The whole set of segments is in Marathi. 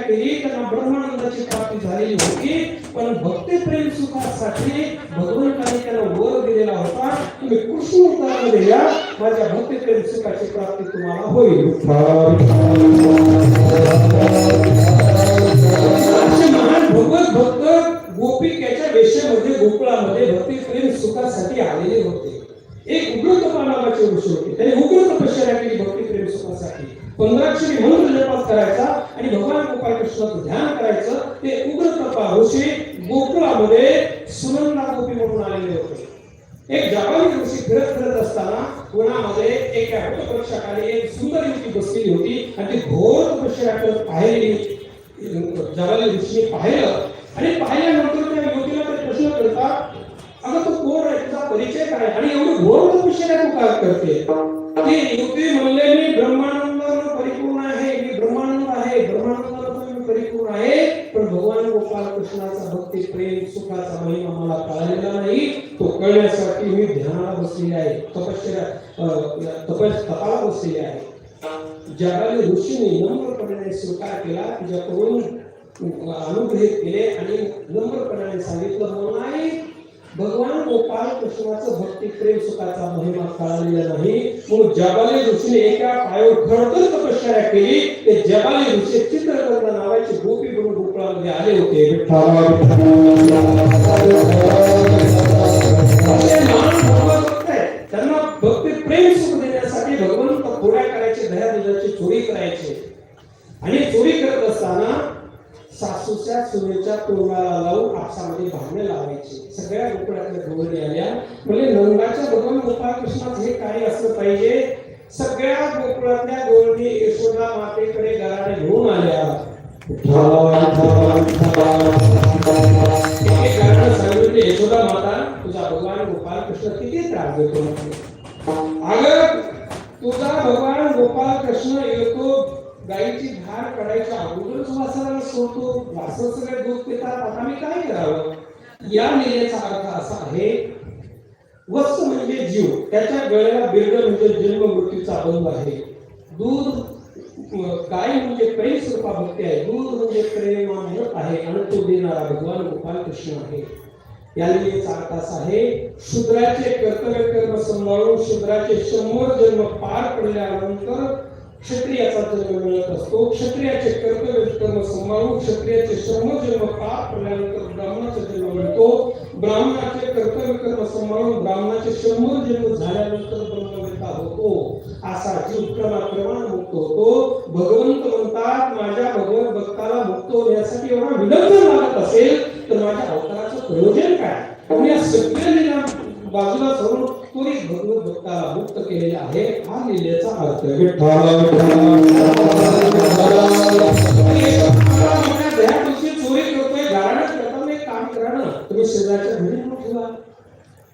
केली त्यांना ब्रह्मानंदाची प्राप्ती झालेली होती, पण भक्ती प्रेम सुखासाठी भगवंताने त्यांना वर दिलेला होता, तुम्ही कृष्ण अवतारामध्ये या, माझ्या भक्ती प्रेम सुखाची प्राप्ती तुम्हाला होईल. असे महान भगवत भक्त गोपिकेच्या वेशेमध्ये गोकुळामध्ये भक्ती प्रेम सुखासाठी आलेले होते. एक उग्रतपा नावाचे ऋषी होते, त्यांनी उग्र तपश्चर्या केली भक्ती प्रेम सुखासाठी. 15 अक्षरी मंत्र जप करायचा आणि भगवान गोपाळ कृष्णाचं ध्यान करायचं. ते उग्रतपा ऋषी गोकुळामध्ये सुनंदा गोपी म्हणून आलेले होते. एक जाबाली ऋषी फिरत असताना वनामध्ये एका वटवृक्षाखाली एक सुंदर युवती बसलेली होती आणि ती घोर तपश्चर्या करत पाहिली. जाबाली ऋषीने पाहिलं आणि पाहिल्यानंतर त्या युवतीला ते प्रश्न करतात, अगं तू कोण आहे, तुझा परिचय काय आणि एवढी घोर तपश्चर्या तू काय करते? ती युवती म्हणले, मी ब्रह्मानंदाने परिपूर्ण आहे, मी ब्रह्मानंद आहे, ब्रह्मानंदाने मी परिपूर्ण आहे, पण भगवान गोपाळ कृष्णाचा भक्ती प्रेम सुखाचा महिमा मला कळलेला नाही, तो कळण्यासाठी मी ध्यानाला बसलेली आहे, तपाला बसलेली आहे. जाबाली ऋषीने नम्रपणाने स्वीकार केला, तिच्याकडून अनुग्रहित केले आणि नम्रपणाने सांगितलं, नाही, भगवान गोपाळ कृष्णाचं भक्ती प्रेम सुखाचा महिमा कळलेला नाही, म्हणून जाबाली ऋषीने एका पायावर खडतर तपश्चर्या केली. ते जाबाली ऋषी चित्रकर्णा नावाची गोपी म्हणून गोकुळामध्ये आले होते. त्यांना भक्ती प्रेम सुख देण्यासाठी भगवंत खोड्या करायचे, दह्या दुधाची चोरी करायचे आणि चोरी करत असताना सासूच्या सुनेच्या तोंडाला लावून आपसामध्ये भांडणे लावायचे. सगळ्या गोकुळातल्या गवळणी आल्या, म्हणजे नंदाच्या भगवान गोपाळ कृष्णात हे काय असलं पाहिजे. सगळ्या गोकुळातल्या गवळणी यशोदा मातेकडे घराने घेऊन आल्या. सांगितले, यशोदा माता, तुझा भगवान गोपाळ कृष्ण किती त्रास देतो. अगं तुझा भगवान गोपाळ कृष्ण येतो, गाईची धार काढायच्या अगोदरच वासराला सोडतो, वासर सगळे दूध पितात, आता मी काय करावं. या लीलेचा अर्थ असा आहे, वत्स म्हणजे जीव, त्याच्या गळ्याला बिरड म्हणजे जन्म मृत्यूचा बंध आहे. दूध, गाय म्हणजे प्रेम स्वरूपा भक्ती आहे, दूध म्हणजे प्रेमामृत आहे आणि तो देणारा भगवान गोपाळ कृष्ण आहे. या लीलेचा अर्थ असा आहे, शूद्राचे कर्तव्य कर्म सांभाळून शूद्राचे 100 जन्म पार पडल्यानंतर क्षत्रियाचा जन्म मिळत असतो. क्षत्रियाचे कर्तव्य कर्म सांभाळून क्षत्रियाचे 100 जन्म पार पडल्यानंतर ब्राह्मणाचा जन्म मिळतो. ब्राह्मणाचे कर्तव्य कर्म सांभाळून ब्राह्मणाचे 100 जन्म झाल्यानंतर ब्रह्मवेत्ता होतो. असा जीव क्रमाक्रमाने मुक्त होतो. भगवंत म्हणतात, माझ्या भगवत भक्ताला मुक्त होण्यासाठी एवढा विलंब लागत असेल तर माझ्या अवताराचं प्रयोजन काय. आणि या सगळ्या लीला बाजूला सोडून त्वरित भगवत भक्ताला मुक्त केलेला आहे, हा लीलेचा अर्थ. चोरी करतोय, घराण्यात करताना एक काम करा ना, तुम्ही शेजारच्या घरी म्हणून ठेवा.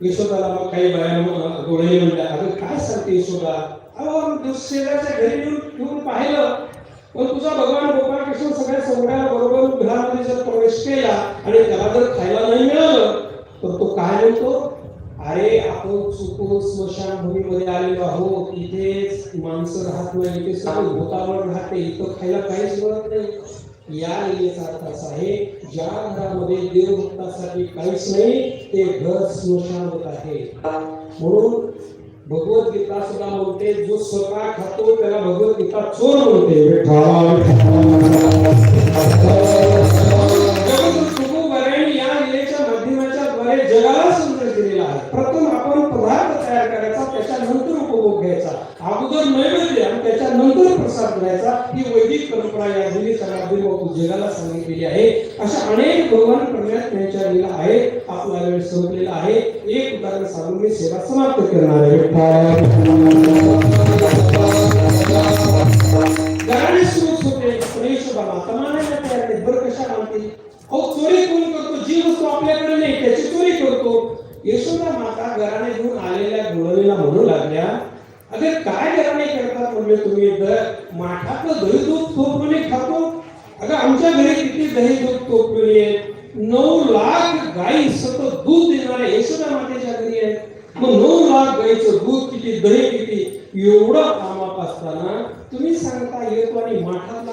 यशोदाला मग काही बाया गोळी म्हणल्या, अगं काय सांगते यशोदा, अहो शेजारच्या घरी येऊन ठेवून पाहिलं, पण तुझा भगवान गोपाळ कृष्ण सगळ्या समुदाया बरोबर घरामध्ये जर प्रवेश केला आणि त्याला जर खायला नाही मिळालं तर तो काय म्हणतो, अरे आपण चुकून स्मशानभूमीमध्ये आलेलो आहोत, इथेच माणसं राहत नाही, इथे सगळं भूतावर राहते, इथं खायला काहीच मिळत नाही. या लीलेचा अर्थ असा आहे, ज्या घरामध्ये देवभक्तासाठी काहीच नाही ते घर स्मशान होत आहे. म्हणून भगवद्गीता सुद्धा म्हणते, जो स्वतः खातो त्याला भगवद्गीता चोर म्हणते. या लीलेच्या माध्यमाच्या द्वारे जगाला संदेश दिलेला आहे. प्रथम आपण पदार्थ तयार करायचा, त्याच्यानंतर उपभोग घ्यायचा, अगोदर नैवेद्य आणि त्याच्यानंतर प्रसाद घ्यायचा, ही वैदिक परंपरा या लीलेच्या माध्यमातून जगाला सांगितलेली आहे. अशा अनेक भगवान प्रज्ञात त्यांच्या लीला आहे. आपला वेळ संपलेला आहे. एक उदाहरण सांगून मी सेवा समाप्त करणार आहे. घराणे सुख होते, यशोदा माता मानायला तयार आहेत. बरं कशा मानतील, अहो चोरी कोण करतो, जी वस्तू आपल्याकडे नाही त्याची चोरी करतो. यशोदा माता घराने घेऊन आलेल्या गोळणीला म्हणू लागल्या, अरे काय घराने करतात म्हणजे तुम्ही माठातलं दही दूध थोपणे खातो. अगं आमच्या घरी किती दही दूध थोपलेली आहेत, 9 लाख गायी सतत दूध देणाऱ्या यशोदा मातेच्या घरी आहेत. मग 9 लाख गायीचं दूध किती, दही किती, एवढं कामात असताना तुम्ही सांगता येतो आणि माठातला